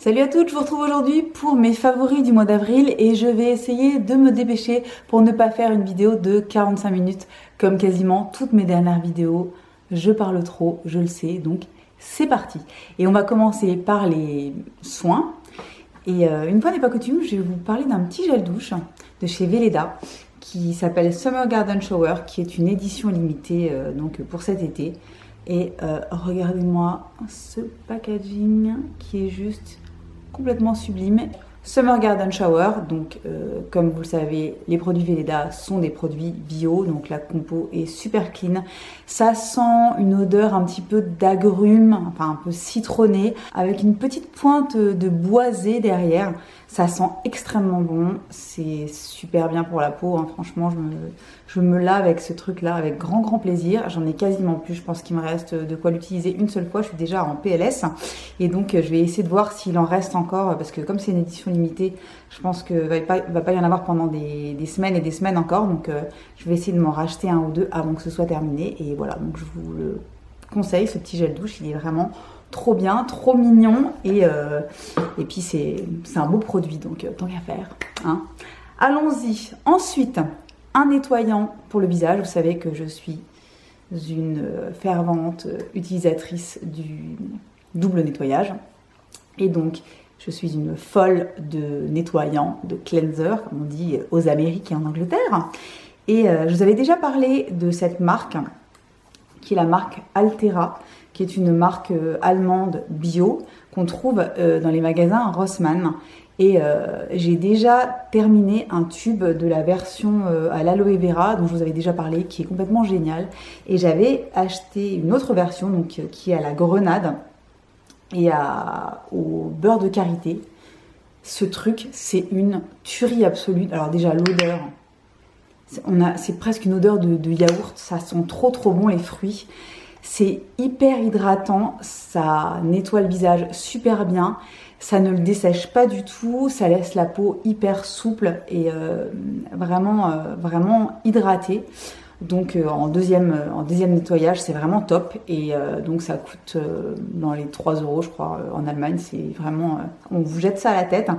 Salut à toutes, je vous retrouve aujourd'hui pour mes favoris du mois d'avril et je vais essayer de me dépêcher pour ne pas faire une vidéo de 45 minutes comme quasiment toutes mes dernières vidéos. Je parle trop, je le sais, donc c'est parti. Et on va commencer par les soins. Et une fois n'est pas coutume, je vais vous parler d'un petit gel douche de chez Weleda qui s'appelle Summer Garden Shower, qui est une édition limitée donc pour cet été. Et regardez-moi ce packaging qui est juste complètement sublime. Summer Garden Shower, donc comme vous le savez, les produits Weleda sont des produits bio, donc la compo est super clean. Ça sent une odeur un petit peu d'agrumes, enfin un peu citronné, avec une petite pointe de boisé derrière. Ça sent extrêmement bon, c'est super bien pour la peau, hein. Franchement je me lave avec ce truc là avec grand plaisir. J'en ai quasiment plus, je pense qu'il me reste de quoi l'utiliser une seule fois. Je suis déjà en PLS et donc je vais essayer de voir s'il en reste encore, parce que comme c'est une édition limitée, je pense que va pas y en avoir pendant des semaines et des semaines encore. Donc je vais essayer de m'en racheter un ou deux avant que ce soit terminé. Et voilà, donc je vous le conseille, ce petit gel douche, il est vraiment trop bien, trop mignon et puis c'est un beau produit, donc tant qu'à faire, hein. Allons-y. Ensuite, un nettoyant pour le visage. Vous savez que je suis une fervente utilisatrice du double nettoyage et donc je suis une folle de nettoyant, de cleanser, comme on dit aux Amériques et en Angleterre. Et je vous avais déjà parlé de cette marque qui est la marque Altera, qui est une marque allemande bio qu'on trouve dans les magasins Rossmann. Et j'ai déjà terminé un tube de la version à l'aloe vera dont je vous avais déjà parlé, qui est complètement génial. Et j'avais acheté une autre version donc, qui est à la grenade et au beurre de karité. Ce truc, c'est une tuerie absolue. Alors déjà l'odeur, c'est presque une odeur de yaourt. Ça sent trop bon les fruits. C'est hyper hydratant, ça nettoie le visage super bien, ça ne le dessèche pas du tout, ça laisse la peau hyper souple et vraiment hydratée. Donc en deuxième nettoyage, c'est vraiment top. Et donc ça coûte dans les 3 € je crois en Allemagne. C'est vraiment, on vous jette ça à la tête.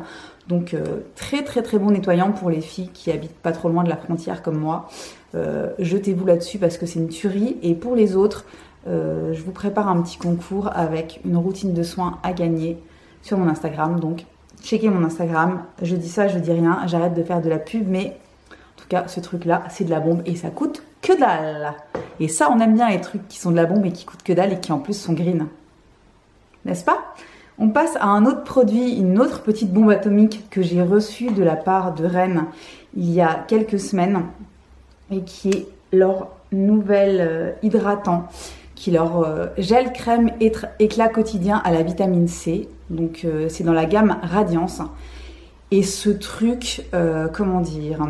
Donc très bon nettoyant pour les filles qui habitent pas trop loin de la frontière comme moi. Jetez-vous là-dessus parce que c'est une tuerie. Et pour les autres, je vous prépare un petit concours avec une routine de soins à gagner sur mon Instagram. Donc checkez mon Instagram. Je dis ça, je dis rien. J'arrête de faire de la pub, mais en tout cas ce truc là c'est de la bombe et ça coûte que dalle. Et ça, on aime bien les trucs qui sont de la bombe et qui coûtent que dalle et qui en plus sont green, n'est-ce pas? On passe à un autre produit, une autre petite bombe atomique que j'ai reçue de la part de Rennes il y a quelques semaines et qui est leur nouvel hydratant, qui est leur gel crème éclat quotidien à la vitamine C. Donc c'est dans la gamme Radiance. Et ce truc, comment dire,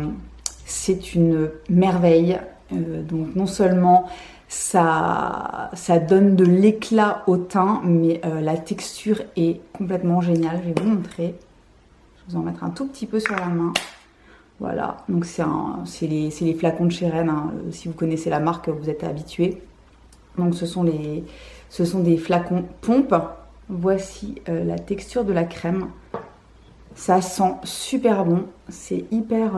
c'est une merveille. Donc non seulement ça donne de l'éclat au teint, mais la texture est complètement géniale. Je vais vous montrer. Je vais vous en mettre un tout petit peu sur la main. Voilà, donc c'est les flacons de chez Rennes, hein. Si vous connaissez la marque, vous êtes habitués. Donc ce sont des flacons pompe. Voici la texture de la crème. Ça sent super bon, c'est hyper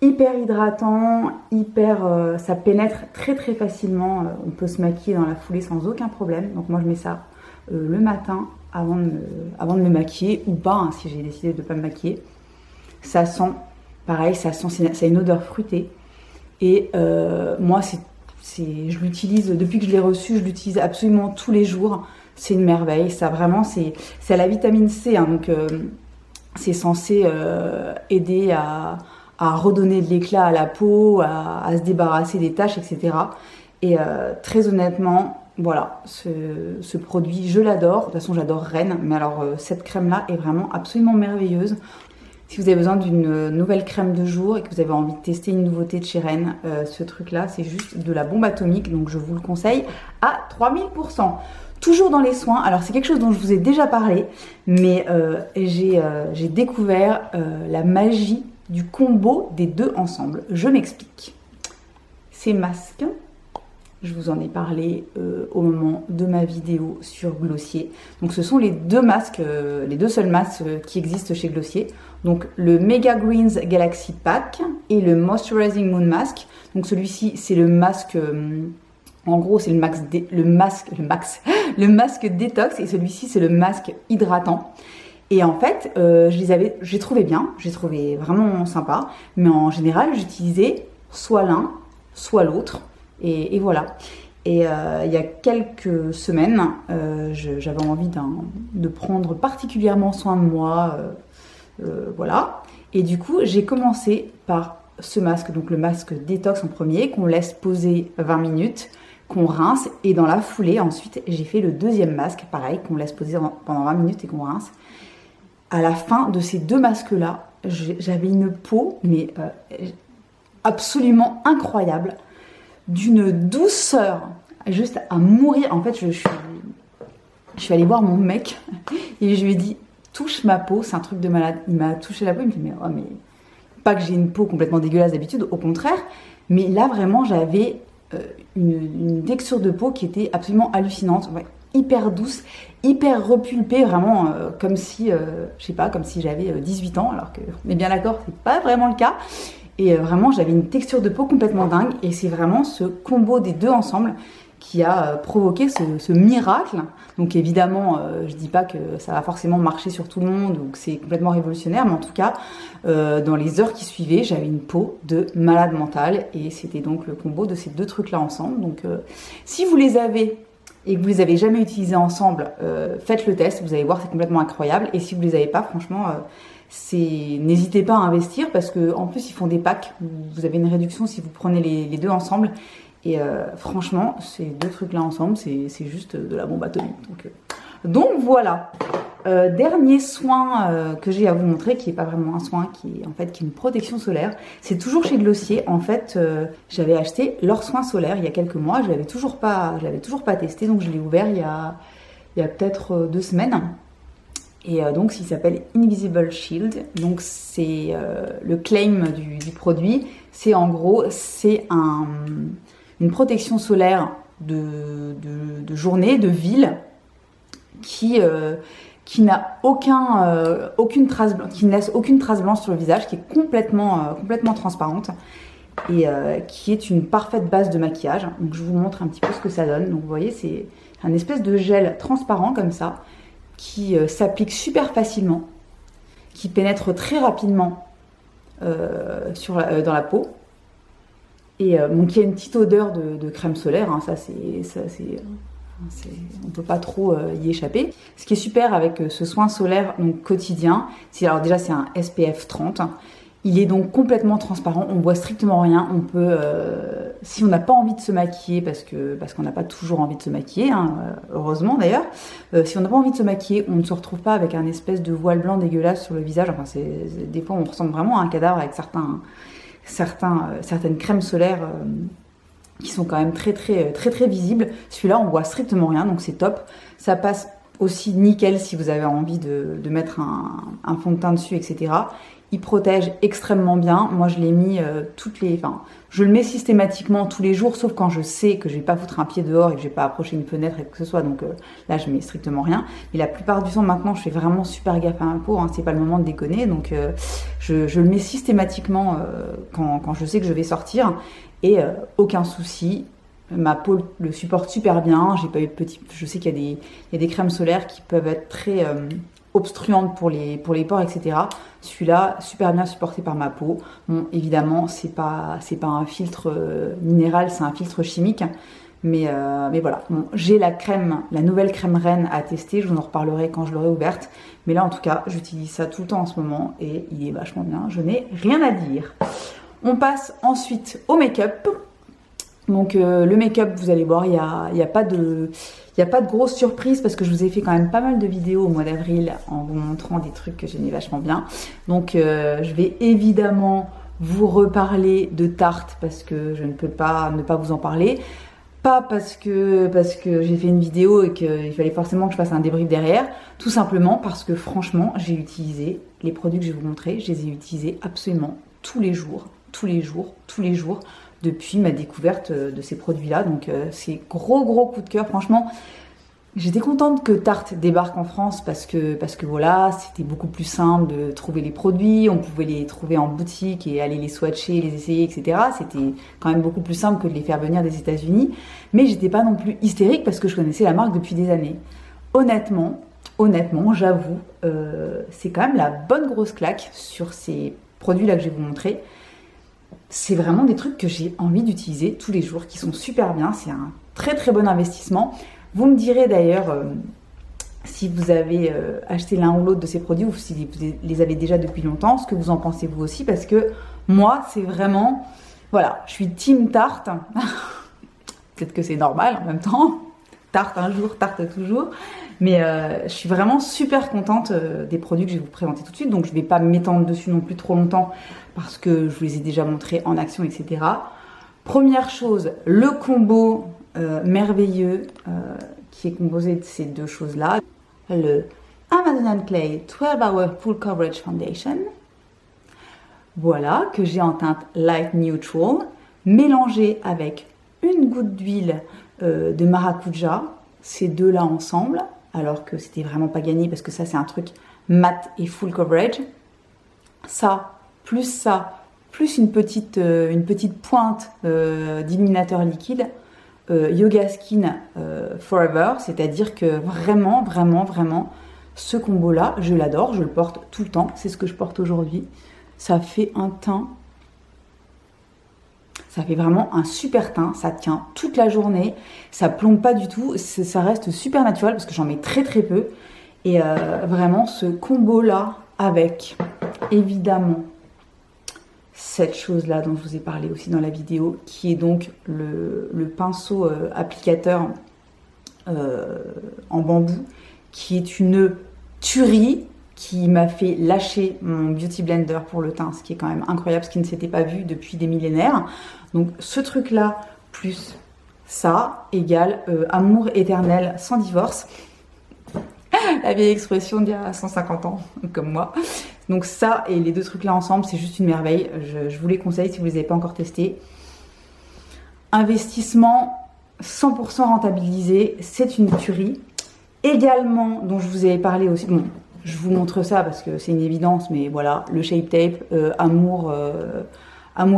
hydratant, ça pénètre très facilement. On peut se maquiller dans la foulée sans aucun problème. Donc moi je mets ça le matin avant de me maquiller ou pas, hein, si j'ai décidé de ne pas me maquiller. Ça sent pareil, ça a une odeur fruitée. Et moi je l'utilise depuis que je l'ai reçu, je l'utilise absolument tous les jours. C'est une merveille, ça vraiment c'est à la vitamine C, hein, donc c'est censé aider à redonner de l'éclat à la peau, à se débarrasser des taches, etc. Et très honnêtement, voilà, ce produit, je l'adore. De toute façon, j'adore Rennes, mais alors cette crème-là est vraiment absolument merveilleuse. Si vous avez besoin d'une nouvelle crème de jour et que vous avez envie de tester une nouveauté de chez Rennes, ce truc-là, c'est juste de la bombe atomique, donc je vous le conseille à 3000%. Toujours dans les soins, alors c'est quelque chose dont je vous ai déjà parlé, mais j'ai découvert la magie du combo des deux ensemble. Je m'explique. Ces masques, Je vous en ai parlé au moment de ma vidéo sur Glossier. Donc ce sont les deux masques, les deux seuls masques qui existent chez Glossier. Donc le Mega Greens Galaxy Pack et le Moisturizing Moon Mask. Donc celui-ci c'est le masque, en gros c'est le masque détox, et celui-ci c'est le masque hydratant. Et en fait, j'ai trouvé bien, j'ai trouvé vraiment sympa, mais en général j'utilisais soit l'un, soit l'autre. Et voilà. Et il y a quelques semaines, j'avais envie de prendre particulièrement soin de moi. Voilà. Et du coup, j'ai commencé par ce masque, donc le masque détox en premier, qu'on laisse poser 20 minutes, qu'on rince. Et dans la foulée, ensuite, j'ai fait le deuxième masque, pareil, qu'on laisse poser pendant 20 minutes et qu'on rince. À la fin de ces deux masques-là, j'avais une peau, mais absolument incroyable, d'une douceur juste à mourir. En fait, je suis allée voir mon mec et je lui ai dit touche ma peau, c'est un truc de malade. Il m'a touché la peau, il me dit mais pas que j'ai une peau complètement dégueulasse d'habitude, au contraire, mais là vraiment j'avais une texture de peau qui était absolument hallucinante, ouais, hyper douce, hyper repulpée, vraiment comme si je sais pas, comme si j'avais 18 ans, alors que on est bien d'accord, c'est pas vraiment le cas. Et vraiment, j'avais une texture de peau complètement dingue. Et c'est vraiment ce combo des deux ensemble qui a provoqué ce miracle. Donc évidemment, je dis pas que ça va forcément marcher sur tout le monde ou que c'est complètement révolutionnaire. Mais en tout cas, dans les heures qui suivaient, j'avais une peau de malade mentale. Et c'était donc le combo de ces deux trucs-là ensemble. Donc si vous les avez et que vous les avez jamais utilisés ensemble, faites le test. Vous allez voir, c'est complètement incroyable. Et si vous les avez pas, franchement... n'hésitez pas à investir parce que en plus ils font des packs, vous avez une réduction si vous prenez les deux ensemble, et franchement ces deux trucs là ensemble c'est juste de la bombe atomique. Donc voilà. Dernier soin que j'ai à vous montrer, qui est pas vraiment un soin, qui est une protection solaire. C'est toujours chez Glossier. En fait, j'avais acheté leur soin solaire il y a quelques mois, je l'avais toujours pas testé, donc je l'ai ouvert il y a peut-être 2 semaines. Et donc, il s'appelle Invisible Shield. Donc, c'est le claim du produit. C'est en gros, c'est une protection solaire de journée, de ville, qui n'a aucune trace blanche, qui ne laisse aucune trace blanche sur le visage, qui est complètement transparente, et qui est une parfaite base de maquillage. Donc, je vous montre un petit peu ce que ça donne. Donc, vous voyez, c'est un espèce de gel transparent comme ça, qui s'applique super facilement, qui pénètre très rapidement dans la peau, et qui a une petite odeur de crème solaire, hein, on peut pas trop y échapper. Ce qui est super avec ce soin solaire donc quotidien, alors déjà c'est un SPF 30. Il est donc complètement transparent, on voit strictement rien. On peut, si on n'a pas envie de se maquiller, parce qu'on n'a pas toujours envie de se maquiller, hein, heureusement d'ailleurs, si on n'a pas envie de se maquiller, on ne se retrouve pas avec un espèce de voile blanc dégueulasse sur le visage. Enfin, des fois on ressemble vraiment à un cadavre avec certaines crèmes solaires qui sont quand même très visibles. Celui-là, on voit strictement rien, donc c'est top. Ça passe aussi nickel si vous avez envie de mettre un fond de teint dessus, etc. Il protège extrêmement bien. Moi, je l'ai mis je le mets systématiquement tous les jours, sauf quand je sais que je vais pas foutre un pied dehors et que je vais pas approcher une fenêtre et quoi que ce soit. Donc là, je mets strictement rien. Mais la plupart du temps, maintenant, je fais vraiment super gaffe à ma peau. Hein, c'est pas le moment de déconner. Donc je le mets systématiquement quand je sais que je vais sortir, et aucun souci. Ma peau le supporte super bien. J'ai pas eu de petits. Je sais qu'il y a des crèmes solaires qui peuvent être très obstruante pour les pores, etc. Celui-là, super bien supporté par ma peau. Bon, évidemment, c'est pas un filtre minéral, c'est un filtre chimique. Mais voilà. Bon, j'ai la nouvelle crème reine à tester. Je vous en reparlerai quand je l'aurai ouverte. Mais là, en tout cas, j'utilise ça tout le temps en ce moment et il est vachement bien. Je n'ai rien à dire. On passe ensuite au make-up. Donc le make-up, vous allez voir, il y a pas de grosse surprise parce que je vous ai fait quand même pas mal de vidéos au mois d'avril en vous montrant des trucs que j'aimais vachement bien. Donc je vais évidemment vous reparler de Tarte parce que je ne peux pas ne pas vous en parler. Pas parce que j'ai fait une vidéo et qu'il fallait forcément que je fasse un débrief derrière, tout simplement parce que franchement, j'ai utilisé les produits que je vais vous montrer, je les ai utilisés absolument tous les jours, depuis ma découverte de ces produits-là. Donc c'est gros coup de cœur, franchement. J'étais contente que Tarte débarque en France parce que voilà, c'était beaucoup plus simple de trouver les produits, on pouvait les trouver en boutique et aller les swatcher, les essayer, etc. C'était quand même beaucoup plus simple que de les faire venir des États-Unis. Mais j'étais pas non plus hystérique parce que je connaissais la marque depuis des années. Honnêtement, j'avoue, c'est quand même la bonne grosse claque sur ces produits-là que je vais vous montrer. C'est vraiment des trucs que j'ai envie d'utiliser tous les jours, qui sont super bien. C'est un très bon investissement. Vous me direz d'ailleurs si vous avez acheté l'un ou l'autre de ces produits ou si vous les avez déjà depuis longtemps, ce que vous en pensez vous aussi, parce que moi, c'est vraiment... Voilà, je suis team Tarte. Peut-être que c'est normal en même temps. Tarte un jour, Tarte toujours. Mais je suis vraiment super contente des produits que je vais vous présenter tout de suite. Donc je ne vais pas m'étendre dessus non plus trop longtemps parce que je vous les ai déjà montrés en action, etc. Première chose, le combo merveilleux qui est composé de ces deux choses-là. Le Amazonian Clay 12 Hour Full Coverage Foundation. Voilà, que j'ai en teinte Light Neutral, mélangé avec une goutte d'huile de maracuja. Ces deux-là ensemble, alors que c'était vraiment pas gagné parce que ça c'est un truc mat et full coverage. Ça, plus une petite pointe d'illuminateur liquide. Yoga Skin Forever, c'est-à-dire que vraiment, ce combo-là, je l'adore, je le porte tout le temps, c'est ce que je porte aujourd'hui. Ça fait un teint, ça fait vraiment un super teint, ça tient toute la journée, ça plombe pas du tout, ça reste super naturel parce que j'en mets très peu. Et vraiment ce combo-là avec, évidemment, cette chose-là dont je vous ai parlé aussi dans la vidéo, qui est donc le pinceau applicateur en bambou, qui est une tuerie, qui m'a fait lâcher mon Beauty Blender pour le teint, ce qui est quand même incroyable, ce qui ne s'était pas vu depuis des millénaires. Donc ce truc-là, plus ça, égale amour éternel sans divorce. La vieille expression d'il y a 150 ans, comme moi. Donc ça et les deux trucs-là ensemble, c'est juste une merveille. Je vous les conseille si vous ne les avez pas encore testés. Investissement 100% rentabilisé, c'est une tuerie. Également, dont je vous avais parlé aussi, bon, je vous montre ça parce que c'est une évidence, mais voilà, le Shape Tape, amour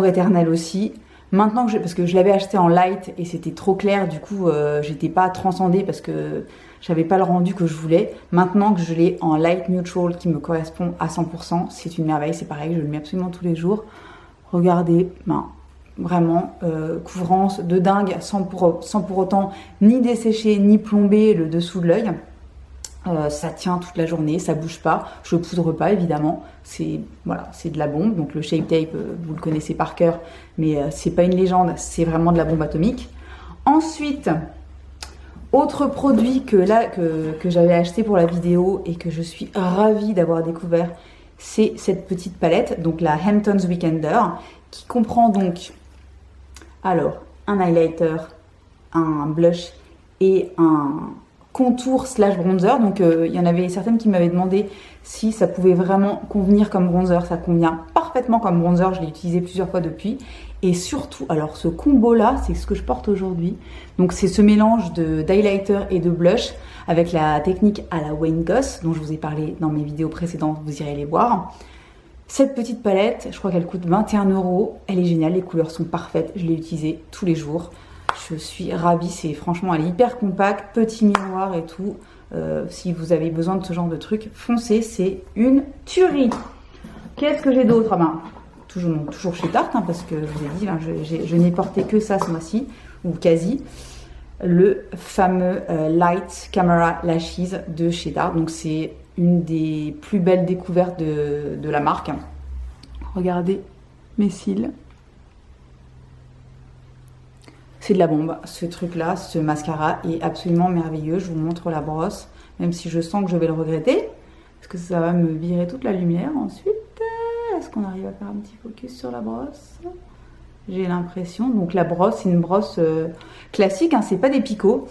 éternel aussi. Maintenant parce que je l'avais acheté en light et c'était trop clair, du coup j'étais pas transcendée parce que j'avais pas le rendu que je voulais. Maintenant que je l'ai en light neutral qui me correspond à 100%, c'est une merveille, c'est pareil, je le mets absolument tous les jours. Regardez, vraiment couvrance de dingue sans pour autant ni dessécher ni plomber le dessous de l'œil. Ça tient toute la journée, ça bouge pas, je poudre pas évidemment, c'est de la bombe. Donc le Shape Tape, vous le connaissez par cœur, mais c'est pas une légende, c'est vraiment de la bombe atomique. Ensuite, autre produit que j'avais acheté pour la vidéo et que je suis ravie d'avoir découvert, c'est cette petite palette, donc la Hamptons Weekender, qui comprend donc alors un highlighter, un blush et un contour / bronzer. Donc il y en avait certaines qui m'avaient demandé si ça pouvait vraiment convenir comme bronzer. Ça convient parfaitement comme bronzer, je l'ai utilisé plusieurs fois depuis. Et surtout, alors ce combo là, c'est ce que je porte aujourd'hui. Donc c'est ce mélange d'highlighter et de blush avec la technique à la Wayne Goss dont je vous ai parlé dans mes vidéos précédentes, vous irez les voir. Cette petite palette, je crois qu'elle coûte 21 €, elle est géniale, les couleurs sont parfaites, je l'ai utilisée tous les jours. Je suis ravie, franchement, elle est hyper compacte, petit miroir et tout. Si vous avez besoin de ce genre de truc, foncez, c'est une tuerie. Qu'est-ce que j'ai d'autre? Toujours chez Tarte, parce que je vous ai dit, je n'ai porté que ça ce mois-ci, ou quasi. Le fameux Light Camera Lashes de chez Tarte. Donc c'est une des plus belles découvertes de la marque. Regardez mes cils. C'est de la bombe, ce truc-là, ce mascara est absolument merveilleux. Je vous montre la brosse, même si je sens que je vais le regretter, parce que ça va me virer toute la lumière ensuite. Est-ce qu'on arrive à faire un petit focus sur la brosse? J'ai l'impression. Donc la brosse, c'est une brosse classique, c'est pas des picots.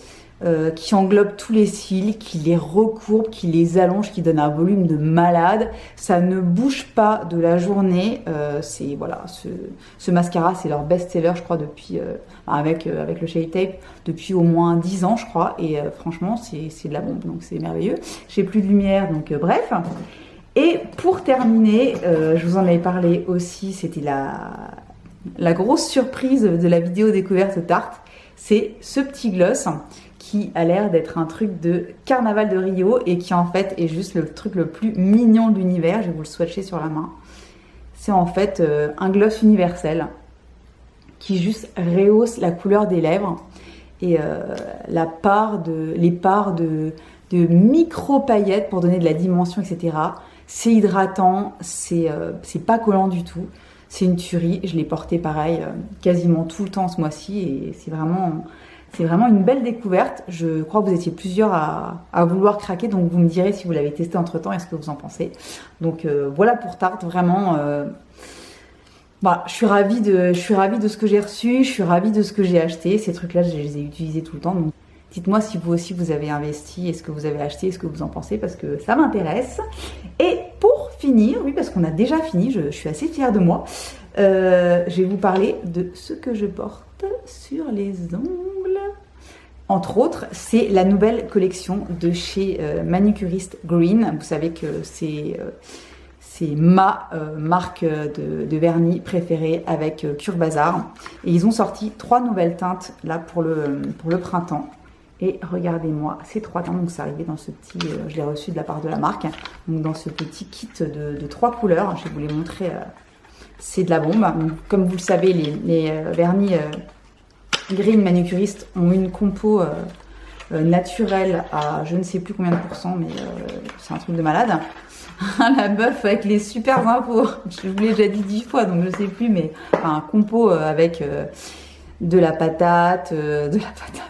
qui englobe tous les cils, qui les recourbe, qui les allonge, qui donne un volume de malade. Ça ne bouge pas de la journée. C'est voilà, ce mascara, c'est leur best-seller, je crois, depuis avec le Shape Tape depuis au moins 10 ans, je crois. Et franchement, c'est de la bombe, donc c'est merveilleux. J'ai plus de lumière, donc bref. Et pour terminer, je vous en avais parlé aussi, c'était la grosse surprise de la vidéo découverte Tarte, c'est ce petit gloss qui a l'air d'être un truc de Carnaval de Rio et qui en fait est juste le truc le plus mignon de l'univers. Je vais vous le swatcher sur la main. C'est en fait un gloss universel qui juste rehausse la couleur des lèvres et les parts de micro paillettes pour donner de la dimension, etc. C'est hydratant, c'est pas collant du tout. C'est une tuerie, je l'ai porté pareil quasiment tout le temps ce mois-ci et c'est vraiment une belle découverte. Je crois que vous étiez plusieurs à vouloir craquer, donc vous me direz si vous l'avez testé entre temps et ce que vous en pensez. Donc voilà pour Tarte, vraiment. Voilà, je suis ravie de ce que j'ai reçu, je suis ravie de ce que j'ai acheté. Ces trucs-là, je les ai utilisés tout le temps. Donc dites-moi si vous aussi vous avez investi, est-ce que vous avez acheté, est-ce que vous en pensez, parce que ça m'intéresse. Et pour finir, oui, parce qu'on a déjà fini, je suis assez fière de moi, je vais vous parler de ce que je porte sur les ongles. Entre autres, c'est la nouvelle collection de chez Manucuriste Green. Vous savez que c'est ma marque de vernis préférée avec Cure Bazar. Et ils ont sorti 3 nouvelles teintes là pour le printemps. Et regardez-moi, ces 3 teintes, donc c'est arrivé dans ce petit, je l'ai reçu de la part de la marque, donc dans ce petit kit de 3 couleurs. Je vais vous les montrer, c'est de la bombe. Donc, comme vous le savez, les vernis Green Manucuriste ont une compo naturelle à je ne sais plus combien de pourcents, mais c'est un truc de malade. La meuf avec les super infos, je vous l'ai déjà dit 10 fois, donc je sais plus, mais enfin, un compo avec de la patate,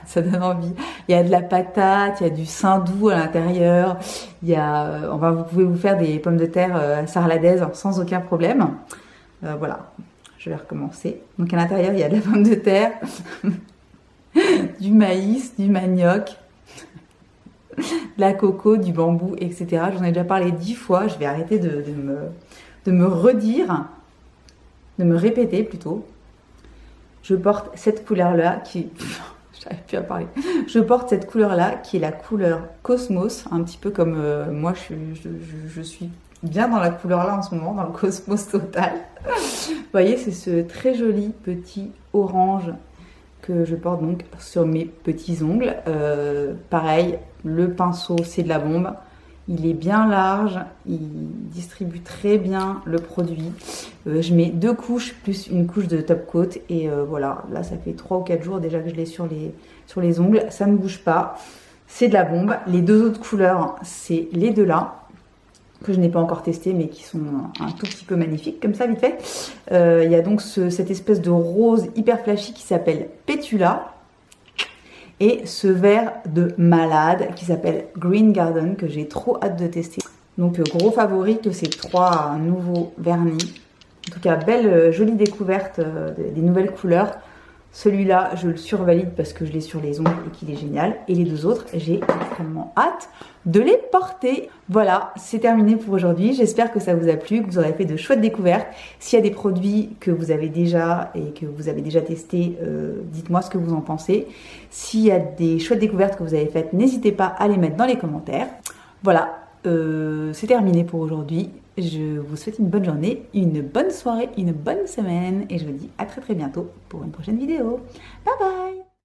ça donne envie. Il y a de la patate, il y a du saindoux à l'intérieur, il y a, vous pouvez vous faire des pommes de terre sarladaises sans aucun problème. Voilà, je vais recommencer. Donc à l'intérieur, il y a de la pomme de terre, du maïs, du manioc, de la coco, du bambou, etc. J'en ai déjà parlé 10 fois, je vais arrêter de me redire, de me répéter plutôt. Je porte cette couleur-là qui... J'arrive plus à parler. Je porte cette couleur-là qui est la couleur Cosmos, un petit peu comme moi je suis bien dans la couleur-là en ce moment, dans le Cosmos total. Vous voyez, c'est ce très joli petit orange que je porte donc sur mes petits ongles. Pareil, le pinceau, c'est de la bombe. Il est bien large, il distribue très bien le produit. Je mets 2 couches plus une couche de top coat et voilà, là ça fait 3 ou 4 jours déjà que je l'ai sur les ongles. Ça ne bouge pas, c'est de la bombe. Les 2 autres couleurs, c'est les 2 là, que je n'ai pas encore testé mais qui sont un tout petit peu magnifiques, comme ça vite fait. Il y a donc cette espèce de rose hyper flashy qui s'appelle Pétula. Et ce vert de malade qui s'appelle Green Garden que j'ai trop hâte de tester. Donc gros favori de ces 3 nouveaux vernis. En tout cas, belle, jolie découverte des nouvelles couleurs. Celui-là, je le survalide parce que je l'ai sur les ongles et qu'il est génial. Et les 2 autres, j'ai extrêmement hâte de les porter. Voilà, c'est terminé pour aujourd'hui. J'espère que ça vous a plu, que vous aurez fait de chouettes découvertes. S'il y a des produits que vous avez déjà et que vous avez déjà testés, dites-moi ce que vous en pensez. S'il y a des chouettes découvertes que vous avez faites, n'hésitez pas à les mettre dans les commentaires. Voilà, c'est terminé pour aujourd'hui. Je vous souhaite une bonne journée, une bonne soirée, une bonne semaine et je vous dis à très bientôt pour une prochaine vidéo. Bye bye!